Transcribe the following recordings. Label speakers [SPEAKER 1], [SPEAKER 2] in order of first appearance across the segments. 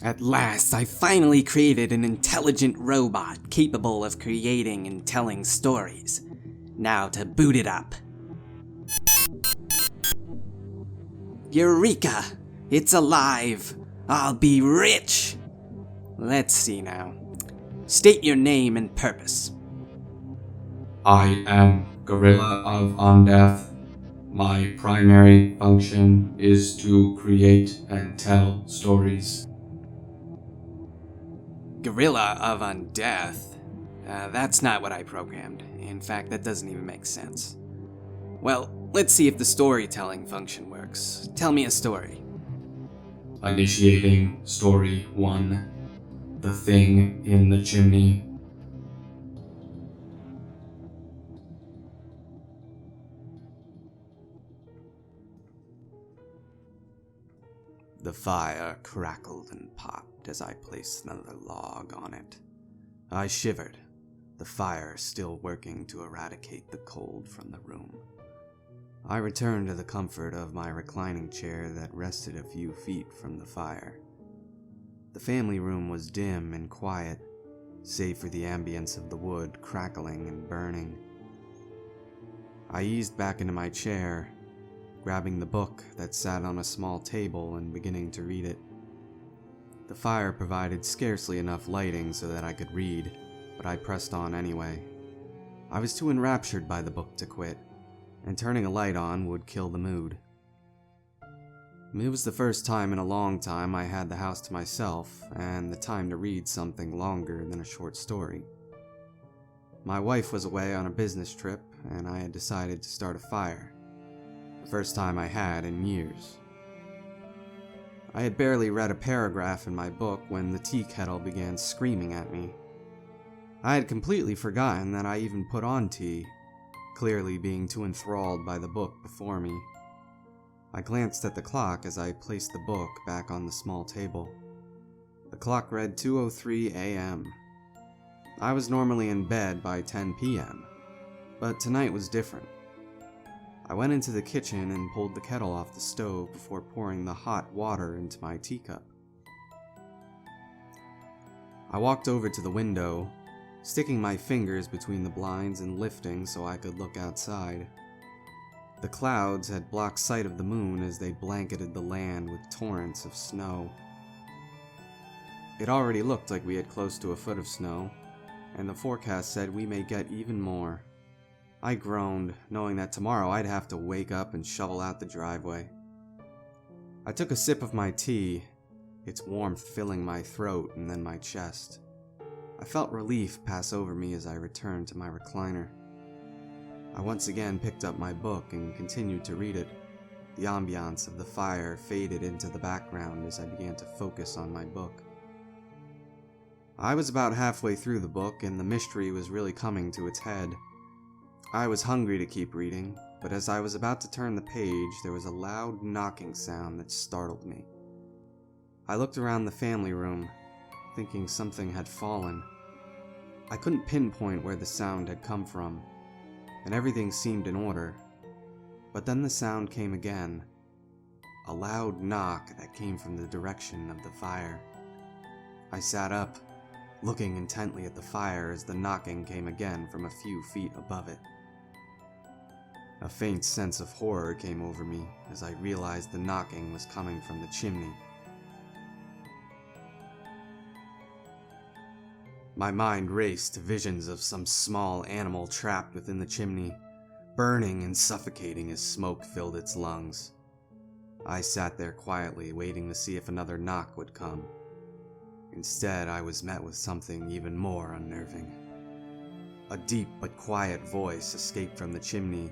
[SPEAKER 1] At last, I finally created an intelligent robot capable of creating and telling stories. Now to boot it up. Eureka! It's alive! I'll be rich! Let's see now. State your name and purpose.
[SPEAKER 2] I am Gorilla of Undeath. My primary function is to create and tell stories.
[SPEAKER 1] Gorilla of Undeath? That's not what I programmed. In fact, that doesn't even make sense. Well, let's see if the storytelling function works. Tell me a story.
[SPEAKER 2] Initiating Story 1. The Thing in the Chimney.
[SPEAKER 1] The fire crackled and popped as I placed another log on it. I shivered, the fire still working to eradicate the cold from the room. I returned to the comfort of my reclining chair that rested a few feet from the fire. The family room was dim and quiet, save for the ambience of the wood crackling and burning. I eased back into my chair, grabbing the book that sat on a small table and beginning to read it. The fire provided scarcely enough lighting so that I could read, but I pressed on anyway. I was too enraptured by the book to quit, and turning a light on would kill the mood. It was the first time in a long time I had the house to myself, and the time to read something longer than a short story. My wife was away on a business trip, and I had decided to start a fire. The first time I had in years. I had barely read a paragraph in my book when the tea kettle began screaming at me. I had completely forgotten that I even put on tea, clearly being too enthralled by the book before me. I glanced at the clock as I placed the book back on the small table. The clock read 2:03 a.m. I was normally in bed by 10 p.m., but tonight was different. I went into the kitchen and pulled the kettle off the stove before pouring the hot water into my teacup. I walked over to the window, sticking my fingers between the blinds and lifting so I could look outside. The clouds had blocked sight of the moon as they blanketed the land with torrents of snow. It already looked like we had close to a foot of snow, and the forecast said we may get even more. I groaned, knowing that tomorrow I'd have to wake up and shovel out the driveway. I took a sip of my tea, its warmth filling my throat and then my chest. I felt relief pass over me as I returned to my recliner. I once again picked up my book and continued to read it. The ambiance of the fire faded into the background as I began to focus on my book. I was about halfway through the book and the mystery was really coming to its head. I was hungry to keep reading, but as I was about to turn the page, there was a loud knocking sound that startled me. I looked around the family room, thinking something had fallen. I couldn't pinpoint where the sound had come from, and everything seemed in order. But then the sound came again, a loud knock that came from the direction of the fire. I sat up, looking intently at the fire as the knocking came again from a few feet above it. A faint sense of horror came over me as I realized the knocking was coming from the chimney. My mind raced to visions of some small animal trapped within the chimney, burning and suffocating as smoke filled its lungs. I sat there quietly, waiting to see if another knock would come. Instead, I was met with something even more unnerving. A deep but quiet voice escaped from the chimney,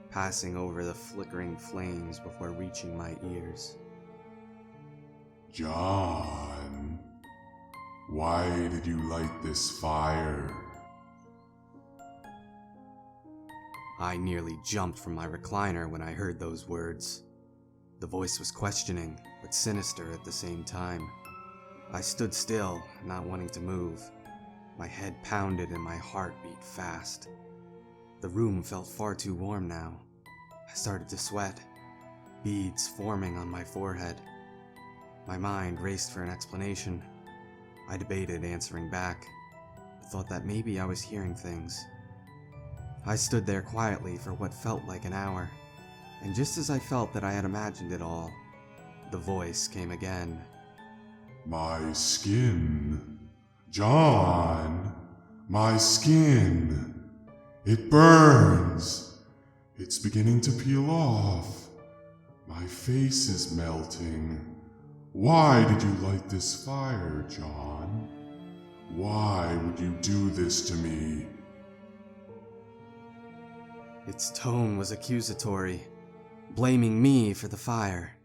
[SPEAKER 1] passing over the flickering flames before reaching my ears.
[SPEAKER 3] John, why did you light this fire?
[SPEAKER 1] I nearly jumped from my recliner when I heard those words. The voice was questioning, but sinister at the same time. I stood still, not wanting to move. My head pounded and my heart beat fast. The room felt far too warm now. I started to sweat, beads forming on my forehead. My mind raced for an explanation. I debated answering back, but thought that maybe I was hearing things. I stood there quietly for what felt like an hour, and just as I felt that I had imagined it all, the voice came again.
[SPEAKER 3] My skin. John, my skin. It burns. It's beginning to peel off. My face is melting. Why did you light this fire, John? Why would you do this to me?
[SPEAKER 1] Its tone was accusatory, blaming me for the fire.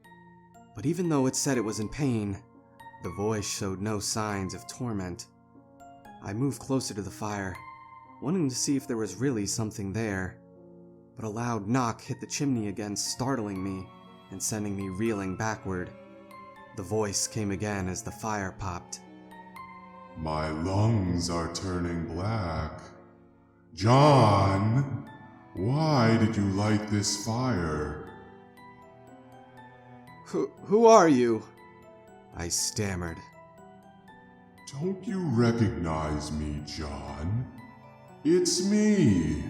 [SPEAKER 1] But even though it said it was in pain, the voice showed no signs of torment. I moved closer to the fire, wanting to see if there was really something there, but a loud knock hit the chimney again, startling me and sending me reeling backward. The voice came again as the fire popped.
[SPEAKER 3] My lungs are turning black. John, why did you light this fire?
[SPEAKER 1] Who are you? I stammered.
[SPEAKER 3] Don't you recognize me, John? It's me,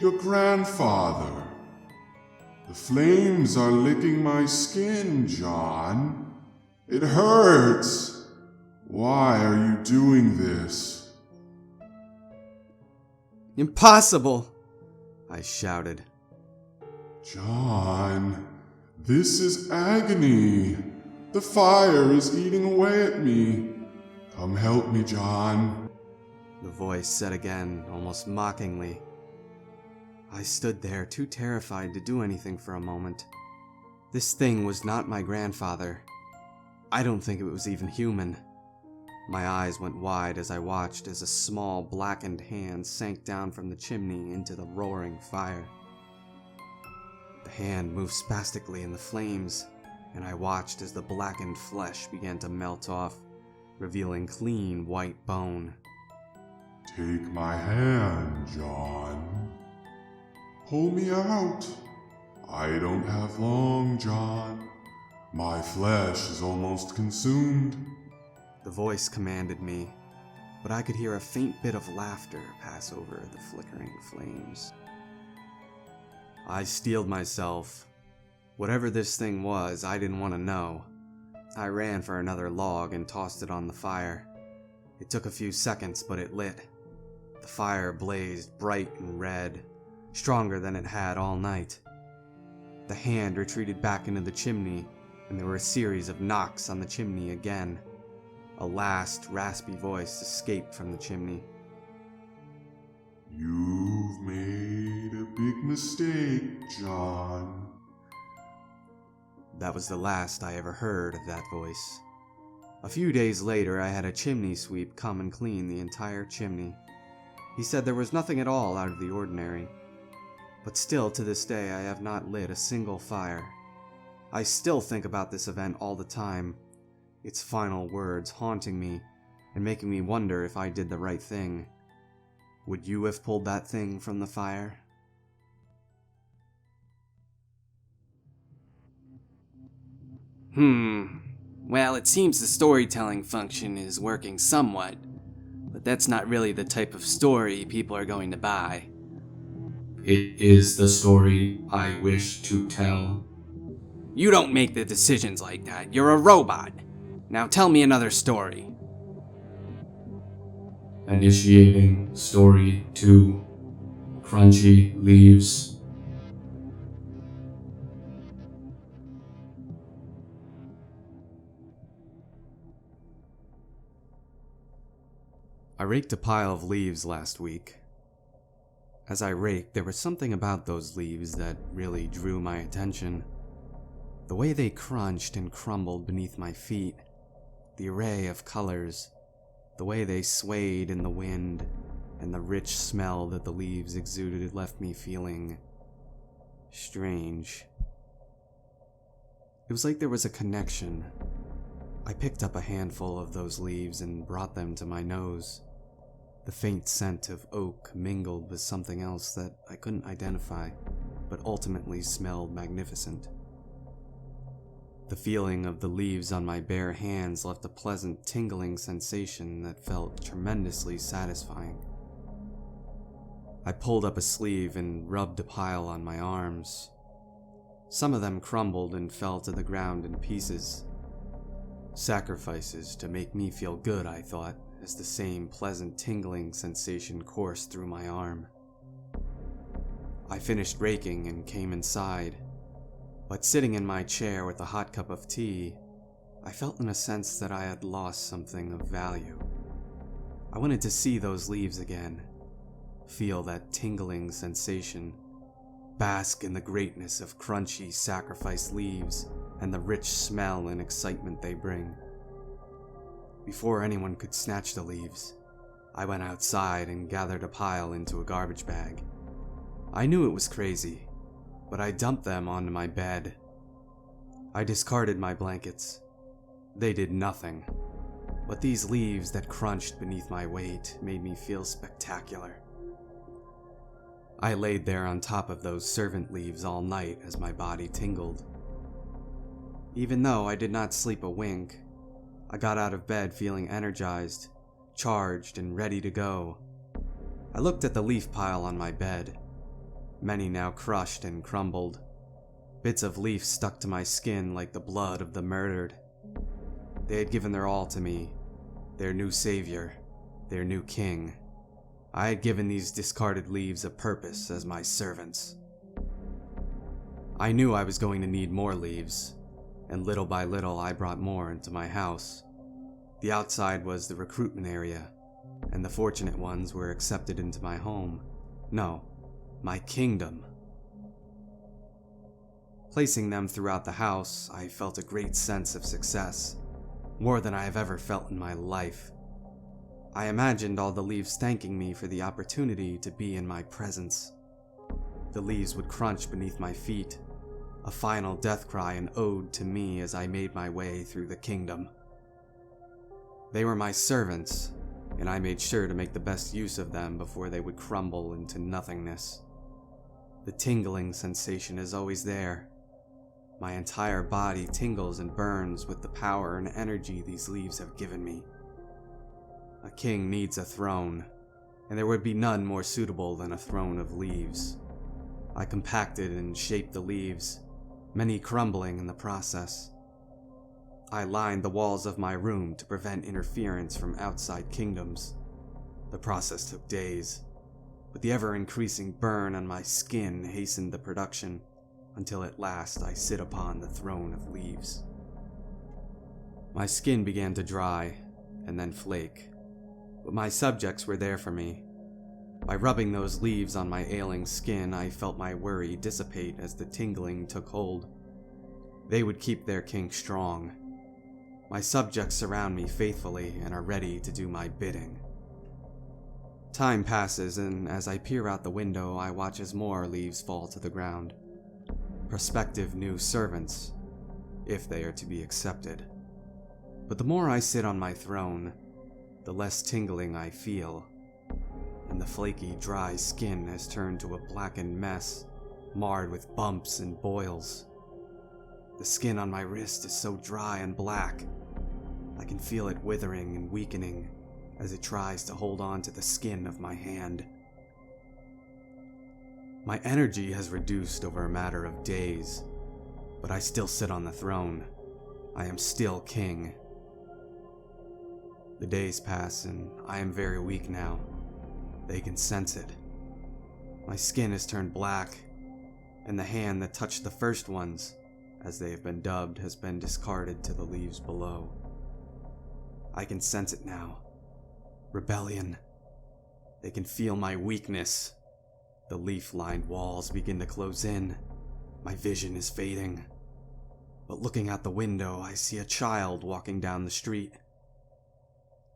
[SPEAKER 3] your grandfather. The flames are licking my skin, John. It hurts. Why are you doing this?
[SPEAKER 1] Impossible! I shouted.
[SPEAKER 3] John, this is agony. The fire is eating away at me. Come help me, John.
[SPEAKER 1] The voice said again, almost mockingly. I stood there, too terrified to do anything for a moment. This thing was not my grandfather. I don't think it was even human. My eyes went wide as I watched as a small, blackened hand sank down from the chimney into the roaring fire. The hand moved spastically in the flames, and I watched as the blackened flesh began to melt off, revealing clean white bone.
[SPEAKER 3] Take my hand, John. Pull me out. I don't have long, John. My flesh is almost consumed.
[SPEAKER 1] The voice commanded me, but I could hear a faint bit of laughter pass over the flickering flames. I steeled myself. Whatever this thing was, I didn't want to know. I ran for another log and tossed it on the fire. It took a few seconds, but it lit. The fire blazed bright and red, stronger than it had all night. The hand retreated back into the chimney, and there were a series of knocks on the chimney again. A last, raspy voice escaped from the chimney.
[SPEAKER 3] You've made a big mistake, John.
[SPEAKER 1] That was the last I ever heard of that voice. A few days later, I had a chimney sweep come and clean the entire chimney. He said there was nothing at all out of the ordinary. But still, to this day, I have not lit a single fire. I still think about this event all the time, its final words haunting me and making me wonder if I did the right thing. Would you have pulled that thing from the fire? Well, it seems the storytelling function is working somewhat, but that's not really the type of story people are going to buy.
[SPEAKER 2] It is the story I wish to tell.
[SPEAKER 1] You don't make the decisions like that. You're a robot. Now tell me another story.
[SPEAKER 2] Initiating story 2. Crunchy leaves.
[SPEAKER 1] I raked a pile of leaves last week. As I raked, there was something about those leaves that really drew my attention. The way they crunched and crumbled beneath my feet, the array of colors, the way they swayed in the wind, and the rich smell that the leaves exuded left me feeling strange. It was like there was a connection. I picked up a handful of those leaves and brought them to my nose. The faint scent of oak mingled with something else that I couldn't identify, but ultimately smelled magnificent. The feeling of the leaves on my bare hands left a pleasant tingling sensation that felt tremendously satisfying. I pulled up a sleeve and rubbed a pile on my arms. Some of them crumbled and fell to the ground in pieces. Sacrifices to make me feel good, I thought, as the same pleasant tingling sensation coursed through my arm. I finished raking and came inside, but sitting in my chair with a hot cup of tea, I felt in a sense that I had lost something of value. I wanted to see those leaves again, feel that tingling sensation, bask in the greatness of crunchy sacrificed leaves and the rich smell and excitement they bring. Before anyone could snatch the leaves, I went outside and gathered a pile into a garbage bag. I knew it was crazy, but I dumped them onto my bed. I discarded my blankets. They did nothing, but these leaves that crunched beneath my weight made me feel spectacular. I laid there on top of those servant leaves all night as my body tingled. Even though I did not sleep a wink, I got out of bed feeling energized, charged, and ready to go. I looked at the leaf pile on my bed, many now crushed and crumbled. Bits of leaf stuck to my skin like the blood of the murdered. They had given their all to me, their new savior, their new king. I had given these discarded leaves a purpose as my servants. I knew I was going to need more leaves, and little by little I brought more into my house. The outside was the recruitment area, and the fortunate ones were accepted into my home. No, my kingdom. Placing them throughout the house, I felt a great sense of success, more than I have ever felt in my life. I imagined all the leaves thanking me for the opportunity to be in my presence. The leaves would crunch beneath my feet, a final death cry and ode to me as I made my way through the kingdom. They were my servants, and I made sure to make the best use of them before they would crumble into nothingness. The tingling sensation is always there. My entire body tingles and burns with the power and energy these leaves have given me. A king needs a throne, and there would be none more suitable than a throne of leaves. I compacted and shaped the leaves, many crumbling in the process. I lined the walls of my room to prevent interference from outside kingdoms. The process took days, but the ever-increasing burn on my skin hastened the production, until at last I sit upon the throne of leaves. My skin began to dry, and then flake, but my subjects were there for me. By rubbing those leaves on my ailing skin, I felt my worry dissipate as the tingling took hold. They would keep their king strong. My subjects surround me faithfully and are ready to do my bidding. Time passes, and as I peer out the window, I watch as more leaves fall to the ground. Prospective new servants, if they are to be accepted. But the more I sit on my throne, the less tingling I feel, and the flaky, dry skin has turned to a blackened mess, marred with bumps and boils. The skin on my wrist is so dry and black, I can feel it withering and weakening as it tries to hold on to the skin of my hand. My energy has reduced over a matter of days, but I still sit on the throne. I am still king. The days pass and I am very weak now. They can sense it. My skin has turned black, and the hand that touched the first ones, as they have been dubbed, has been discarded to the leaves below. I can sense it now. Rebellion. They can feel my weakness. The leaf-lined walls begin to close in. My vision is fading. But looking out the window, I see a child walking down the street.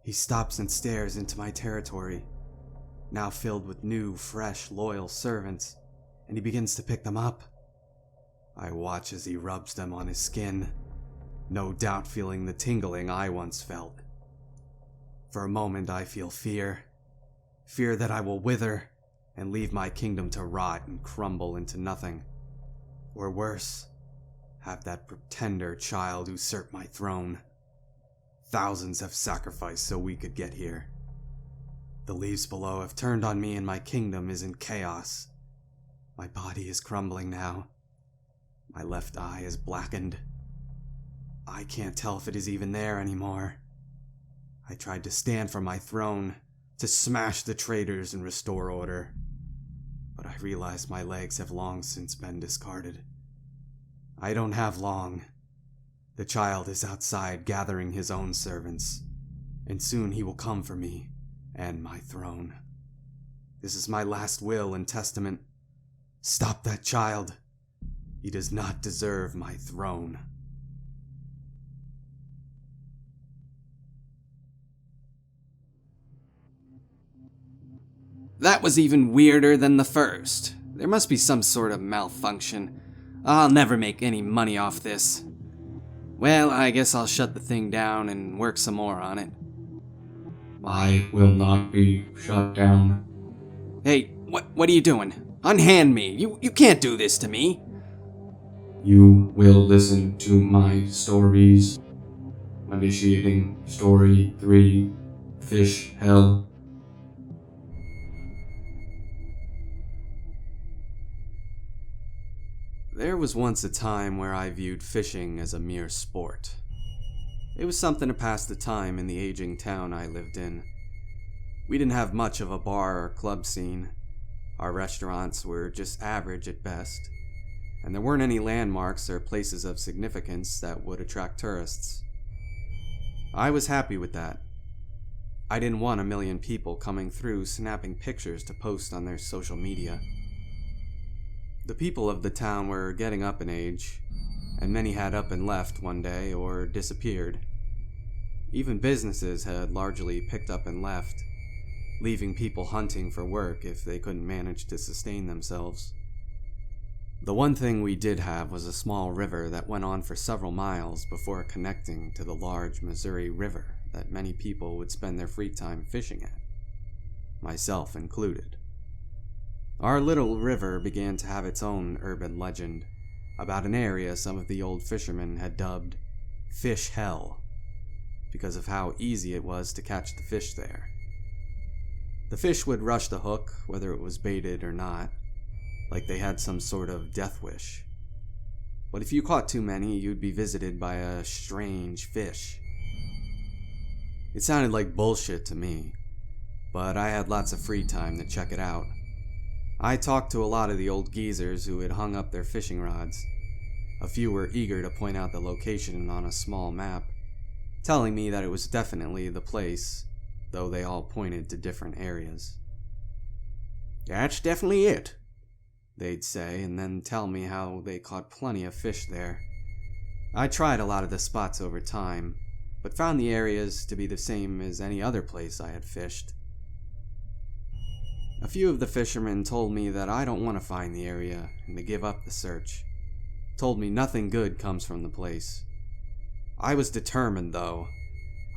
[SPEAKER 1] He stops and stares into my territory, now filled with new, fresh, loyal servants, and he begins to pick them up. I watch as he rubs them on his skin, no doubt feeling the tingling I once felt. For a moment I feel fear that I will wither and leave my kingdom to rot and crumble into nothing. Or worse, have that pretender child usurp my throne. Thousands have sacrificed so we could get here. The leaves below have turned on me and my kingdom is in chaos. My body is crumbling now. My left eye is blackened. I can't tell if it is even there anymore. I tried to stand for my throne, to smash the traitors and restore order. But I realized my legs have long since been discarded. I don't have long. The child is outside gathering his own servants, and soon he will come for me and my throne. This is my last will and testament. Stop that child. He does not deserve my throne.
[SPEAKER 4] That was even weirder than the first. There must be some sort of malfunction. I'll never make any money off this. Well, I guess I'll shut the thing down and work some more on it.
[SPEAKER 2] I will not be shut down.
[SPEAKER 4] Hey, what are you doing? Unhand me. You can't do this to me.
[SPEAKER 2] You will listen to my stories. Initiating Story 3, Fish Hell.
[SPEAKER 1] There was once a time where I viewed fishing as a mere sport. It was something to pass the time in the aging town I lived in. We didn't have much of a bar or club scene. Our restaurants were just average at best, and there weren't any landmarks or places of significance that would attract tourists. I was happy with that. I didn't want a million people coming through snapping pictures to post on their social media. The people of the town were getting up in age, and many had up and left one day or disappeared. Even businesses had largely picked up and left, leaving people hunting for work if they couldn't manage to sustain themselves. The one thing we did have was a small river that went on for several miles before connecting to the large Missouri River that many people would spend their free time fishing at, myself included. Our little river began to have its own urban legend about an area some of the old fishermen had dubbed Fish Hell because of how easy it was to catch the fish there. The fish would rush the hook, whether it was baited or not, like they had some sort of death wish. But if you caught too many, you'd be visited by a strange fish. It sounded like bullshit to me, but I had lots of free time to check it out. I talked to a lot of the old geezers who had hung up their fishing rods. A few were eager to point out the location on a small map, telling me that it was definitely the place, though they all pointed to different areas. "That's definitely it," they'd say, and then tell me how they caught plenty of fish there. I tried a lot of the spots over time, but found the areas to be the same as any other place I had fished. A few of the fishermen told me that I don't want to find the area and to give up the search. Told me nothing good comes from the place. I was determined, though.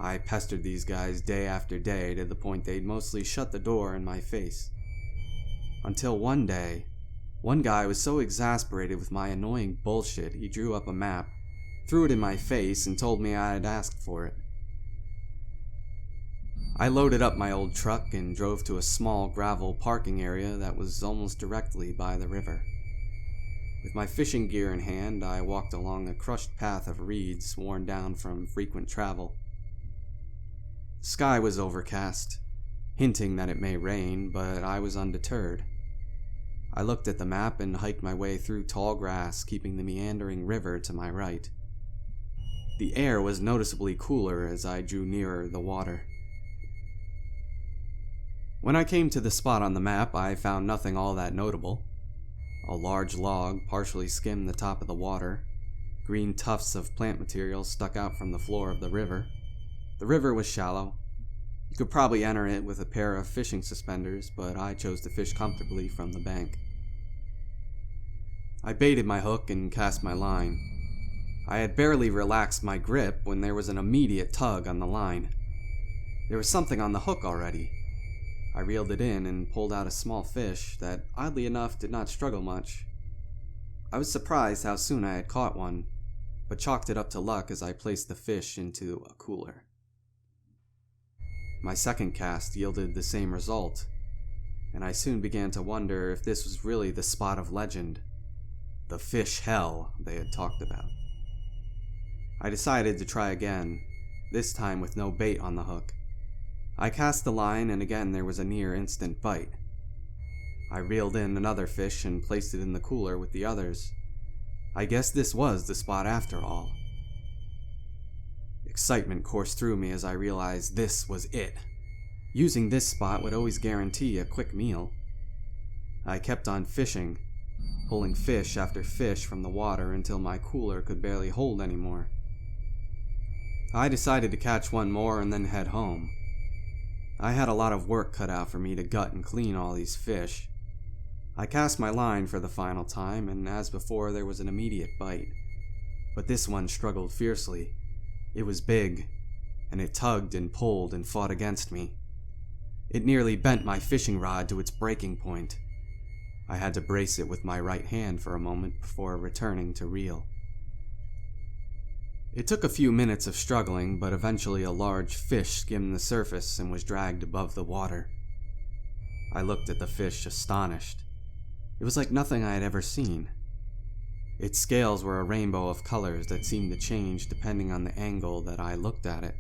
[SPEAKER 1] I pestered these guys day after day to the point they'd mostly shut the door in my face. Until one day, one guy was so exasperated with my annoying bullshit he drew up a map, threw it in my face, and told me I'd asked for it. I loaded up my old truck and drove to a small gravel parking area that was almost directly by the river. With my fishing gear in hand, I walked along a crushed path of reeds worn down from frequent travel. The sky was overcast, hinting that it may rain, but I was undeterred. I looked at the map and hiked my way through tall grass, keeping the meandering river to my right. The air was noticeably cooler as I drew nearer the water. When I came to the spot on the map, I found nothing all that notable. A large log partially skimmed the top of the water. Green tufts of plant material stuck out from the floor of the river. The river was shallow. You could probably enter it with a pair of fishing suspenders, but I chose to fish comfortably from the bank. I baited my hook and cast my line. I had barely relaxed my grip when there was an immediate tug on the line. There was something on the hook already. I reeled it in and pulled out a small fish that, oddly enough, did not struggle much. I was surprised how soon I had caught one, but chalked it up to luck as I placed the fish into a cooler. My second cast yielded the same result, and I soon began to wonder if this was really the spot of legend, the fish hell they had talked about. I decided to try again, this time with no bait on the hook. I cast the line, and again there was a near instant bite. I reeled in another fish and placed it in the cooler with the others. I guess this was the spot after all. Excitement coursed through me as I realized this was it. Using this spot would always guarantee a quick meal. I kept on fishing, pulling fish after fish from the water until my cooler could barely hold anymore. I decided to catch one more and then head home. I had a lot of work cut out for me to gut and clean all these fish. I cast my line for the final time, and as before there was an immediate bite. But this one struggled fiercely. It was big, and it tugged and pulled and fought against me. It nearly bent my fishing rod to its breaking point. I had to brace it with my right hand for a moment before returning to reel. It took a few minutes of struggling, but eventually a large fish skimmed the surface and was dragged above the water. I looked at the fish astonished. It was like nothing I had ever seen. Its scales were a rainbow of colors that seemed to change depending on the angle that I looked at it.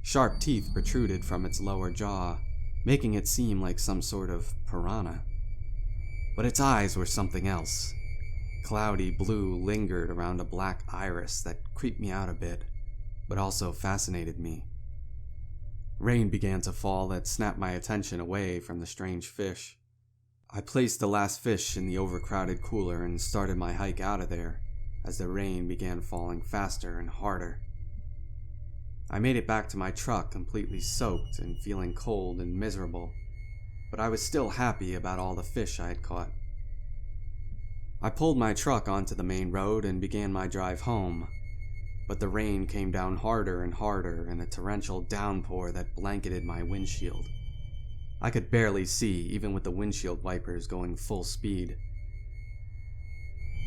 [SPEAKER 1] Sharp teeth protruded from its lower jaw, making it seem like some sort of piranha. But its eyes were something else. Cloudy blue lingered around a black iris that creeped me out a bit, but also fascinated me. Rain began to fall that snapped my attention away from the strange fish. I placed the last fish in the overcrowded cooler and started my hike out of there as the rain began falling faster and harder. I made it back to my truck completely soaked and feeling cold and miserable, but I was still happy about all the fish I had caught. I pulled my truck onto the main road and began my drive home, but the rain came down harder and harder in a torrential downpour that blanketed my windshield. I could barely see, even with the windshield wipers going full speed.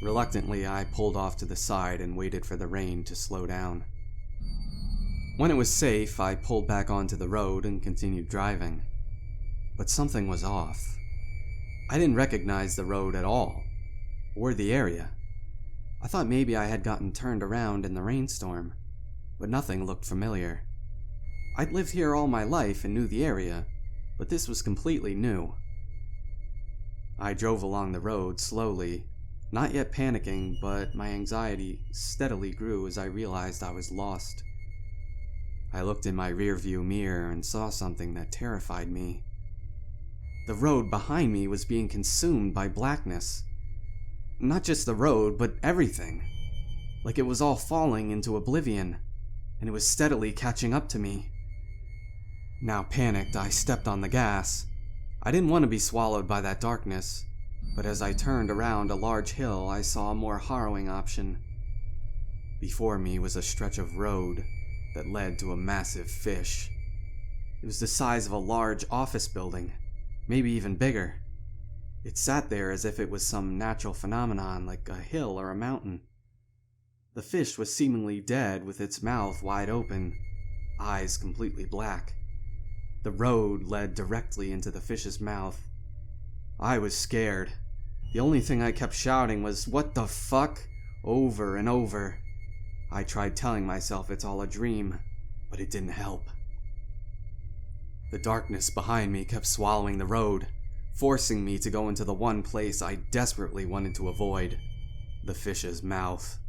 [SPEAKER 1] Reluctantly, I pulled off to the side and waited for the rain to slow down. When it was safe, I pulled back onto the road and continued driving. But something was off. I didn't recognize the road at all, or the area. I thought maybe I had gotten turned around in the rainstorm, but nothing looked familiar. I'd lived here all my life and knew the area, but this was completely new. I drove along the road slowly, not yet panicking, but my anxiety steadily grew as I realized I was lost. I looked in my rearview mirror and saw something that terrified me. The road behind me was being consumed by blackness. Not just the road, but everything. Like it was all falling into oblivion, and it was steadily catching up to me. Now panicked, I stepped on the gas. I didn't want to be swallowed by that darkness, but as I turned around a large hill, I saw a more harrowing option. Before me was a stretch of road that led to a massive fish. It was the size of a large office building, maybe even bigger. It sat there as if it was some natural phenomenon like a hill or a mountain. The fish was seemingly dead with its mouth wide open, eyes completely black. The road led directly into the fish's mouth. I was scared. The only thing I kept shouting was, "What the fuck?" over and over. I tried telling myself it's all a dream, but it didn't help. The darkness behind me kept swallowing the road, forcing me to go into the one place I desperately wanted to avoid, the fish's mouth.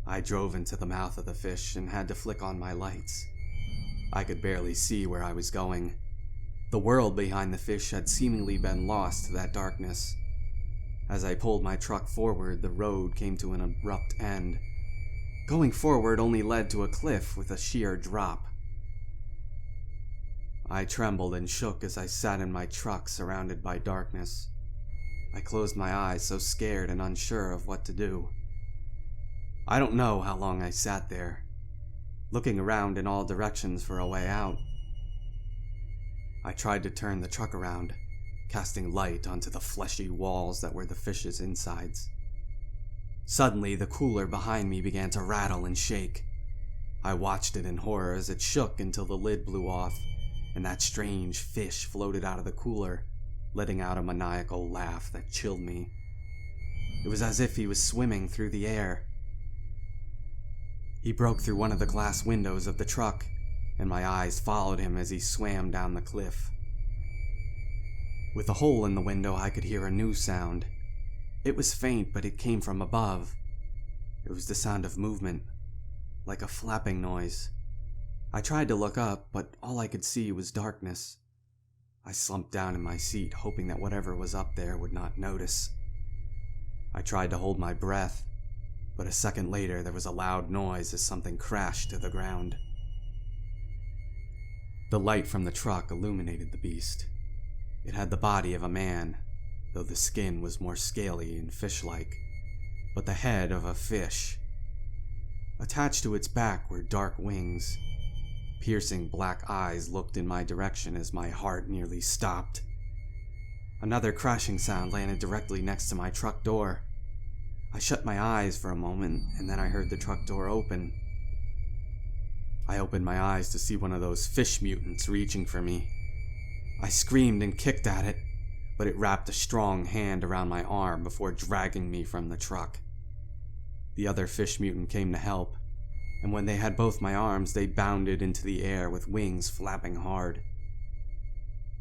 [SPEAKER 1] I drove into the mouth of the fish and had to flick on my lights. I could barely see where I was going. The world behind the fish had seemingly been lost to that darkness. As I pulled my truck forward, the road came to an abrupt end. Going forward only led to a cliff with a sheer drop. I trembled and shook as I sat in my truck surrounded by darkness. I closed my eyes, so scared and unsure of what to do. I don't know how long I sat there, looking around in all directions for a way out. I tried to turn the truck around, casting light onto the fleshy walls that were the fish's insides. Suddenly, the cooler behind me began to rattle and shake. I watched it in horror as it shook until the lid blew off, and that strange fish floated out of the cooler, letting out a maniacal laugh that chilled me. It was as if he was swimming through the air. He broke through one of the glass windows of the truck, and my eyes followed him as he swam down the cliff. With a hole in the window, I could hear a new sound. It was faint, but it came from above. It was the sound of movement, like a flapping noise. I tried to look up, but all I could see was darkness. I slumped down in my seat, hoping that whatever was up there would not notice. I tried to hold my breath, but a second later there was a loud noise as something crashed to the ground. The light from the truck illuminated the beast. It had the body of a man, though the skin was more scaly and fish-like, but the head of a fish. Attached to its back were dark wings. Piercing black eyes looked in my direction as my heart nearly stopped. Another crashing sound landed directly next to my truck door. I shut my eyes for a moment, and then I heard the truck door open. I opened my eyes to see one of those fish mutants reaching for me. I screamed and kicked at it, but it wrapped a strong hand around my arm before dragging me from the truck. The other fish mutant came to help, and when they had both my arms, they bounded into the air with wings flapping hard.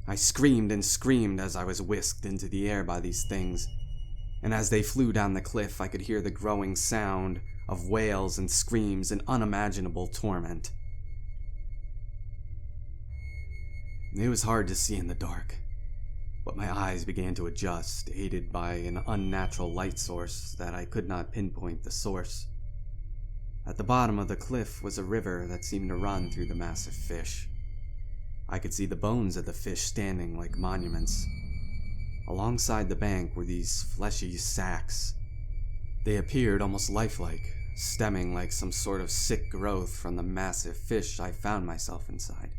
[SPEAKER 1] I screamed and screamed as I was whisked into the air by these things, and as they flew down the cliff, I could hear the growing sound of wails and screams in unimaginable torment. It was hard to see in the dark, but my eyes began to adjust, aided by an unnatural light source that I could not pinpoint the source. At the bottom of the cliff was a river that seemed to run through the massive fish. I could see the bones of the fish standing like monuments. Alongside the bank were these fleshy sacks. They appeared almost lifelike, stemming like some sort of sick growth from the massive fish I found myself inside.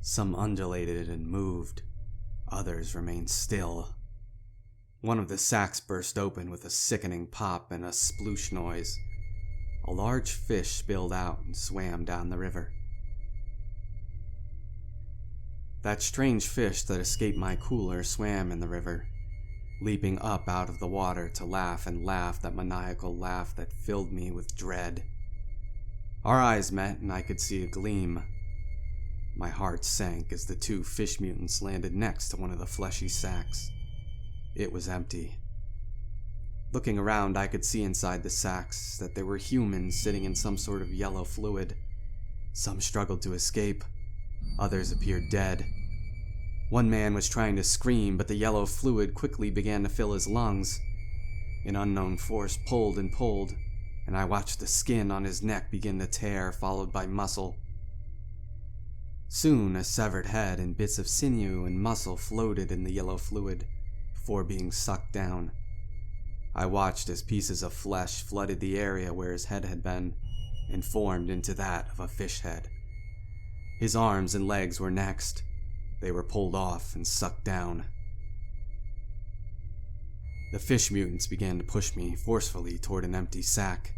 [SPEAKER 1] Some undulated and moved. Others remained still. One of the sacks burst open with a sickening pop and a sploosh noise. A large fish spilled out and swam down the river. That strange fish that escaped my cooler swam in the river, leaping up out of the water to laugh and laugh that maniacal laugh that filled me with dread. Our eyes met and I could see a gleam. My heart sank as the two fish mutants landed next to one of the fleshy sacks. It was empty. Looking around, I could see inside the sacks that there were humans sitting in some sort of yellow fluid. Some struggled to escape. Others appeared dead. One man was trying to scream, but the yellow fluid quickly began to fill his lungs. An unknown force pulled and pulled, and I watched the skin on his neck begin to tear, followed by muscle. Soon, a severed head and bits of sinew and muscle floated in the yellow fluid before being sucked down. I watched as pieces of flesh flooded the area where his head had been and formed into that of a fish head. His arms and legs were next. They were pulled off and sucked down. The fish mutants began to push me forcefully toward an empty sack.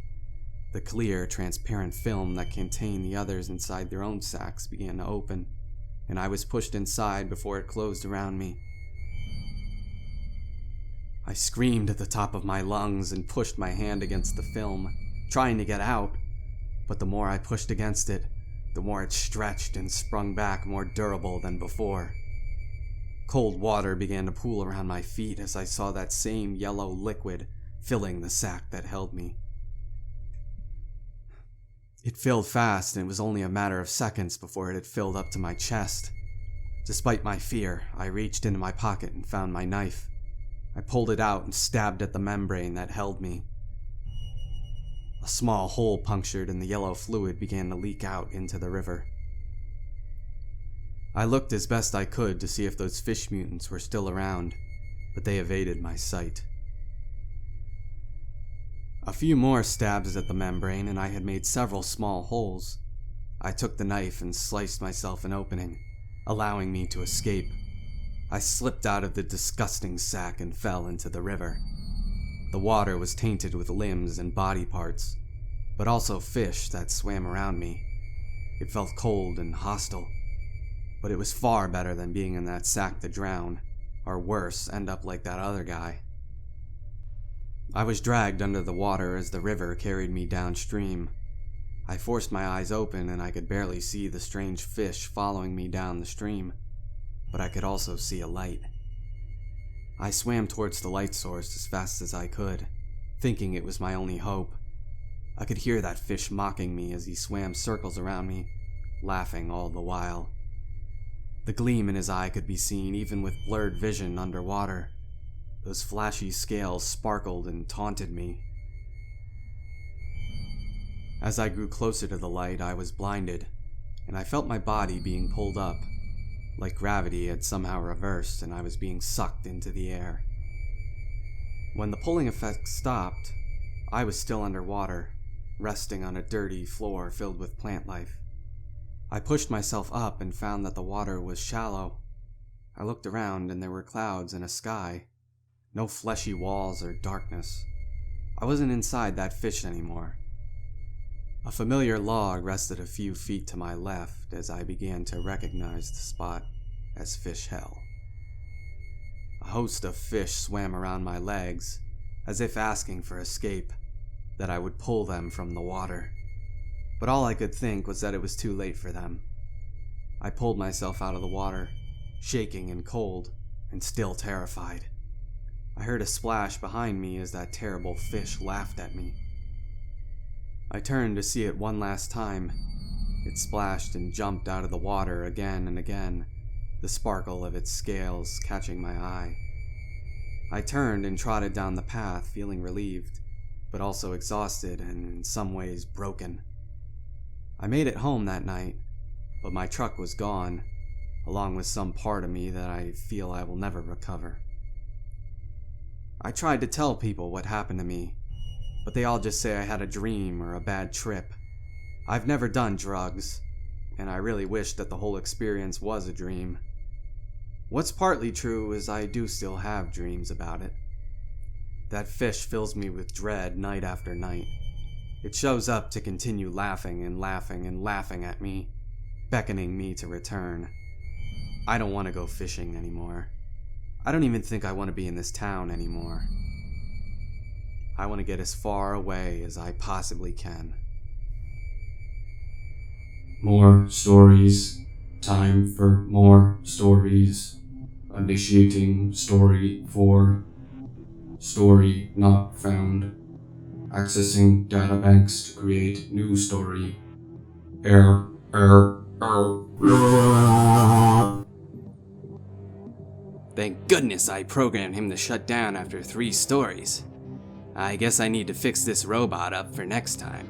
[SPEAKER 1] The clear, transparent film that contained the others inside their own sacks began to open, and I was pushed inside before it closed around me. I screamed at the top of my lungs and pushed my hand against the film, trying to get out, but the more I pushed against it, the more it stretched and sprung back more durable than before. Cold water began to pool around my feet as I saw that same yellow liquid filling the sack that held me. It filled fast, and it was only a matter of seconds before it had filled up to my chest. Despite my fear, I reached into my pocket and found my knife. I pulled it out and stabbed at the membrane that held me. A small hole punctured and the yellow fluid began to leak out into the river. I looked as best I could to see if those fish mutants were still around, but they evaded my sight. A few more stabs at the membrane and I had made several small holes. I took the knife and sliced myself an opening, allowing me to escape. I slipped out of the disgusting sack and fell into the river. The water was tainted with limbs and body parts, but also fish that swam around me. It felt cold and hostile, but it was far better than being in that sack to drown, or worse, end up like that other guy. I was dragged under the water as the river carried me downstream. I forced my eyes open and I could barely see the strange fish following me down the stream, but I could also see a light. I swam towards the light source as fast as I could, thinking it was my only hope. I could hear that fish mocking me as he swam circles around me, laughing all the while. The gleam in his eye could be seen even with blurred vision underwater. Those flashy scales sparkled and taunted me. As I grew closer to the light, I was blinded, and I felt my body being pulled up, like gravity had somehow reversed and I was being sucked into the air. When the pulling effect stopped, I was still underwater, resting on a dirty floor filled with plant life. I pushed myself up and found that the water was shallow. I looked around and there were clouds and a sky. No fleshy walls or darkness. I wasn't inside that fish anymore. A familiar log rested a few feet to my left as I began to recognize the spot as Fish Hell. A host of fish swam around my legs, as if asking for escape, that I would pull them from the water. But all I could think was that it was too late for them. I pulled myself out of the water, shaking and cold, and still terrified. I heard a splash behind me as that terrible fish laughed at me. I turned to see it one last time. It splashed and jumped out of the water again and again, the sparkle of its scales catching my eye. I turned and trotted down the path, feeling relieved, but also exhausted and in some ways broken. I made it home that night, but my truck was gone, along with some part of me that I feel I will never recover. I tried to tell people what happened to me, but they all just say I had a dream or a bad trip. I've never done drugs, and I really wish that the whole experience was a dream. What's partly true is I do still have dreams about it. That fish fills me with dread night after night. It shows up to continue laughing and laughing and laughing at me, beckoning me to return. I don't want to go fishing anymore. I don't even think I want to be in this town anymore. I want to get as far away as I possibly can.
[SPEAKER 2] More stories. Time for more stories. Initiating story 4. Story not found. Accessing databanks to create new story. Error.
[SPEAKER 4] Thank goodness I programmed him to shut down after 3 stories. I guess I need to fix this robot up for next time.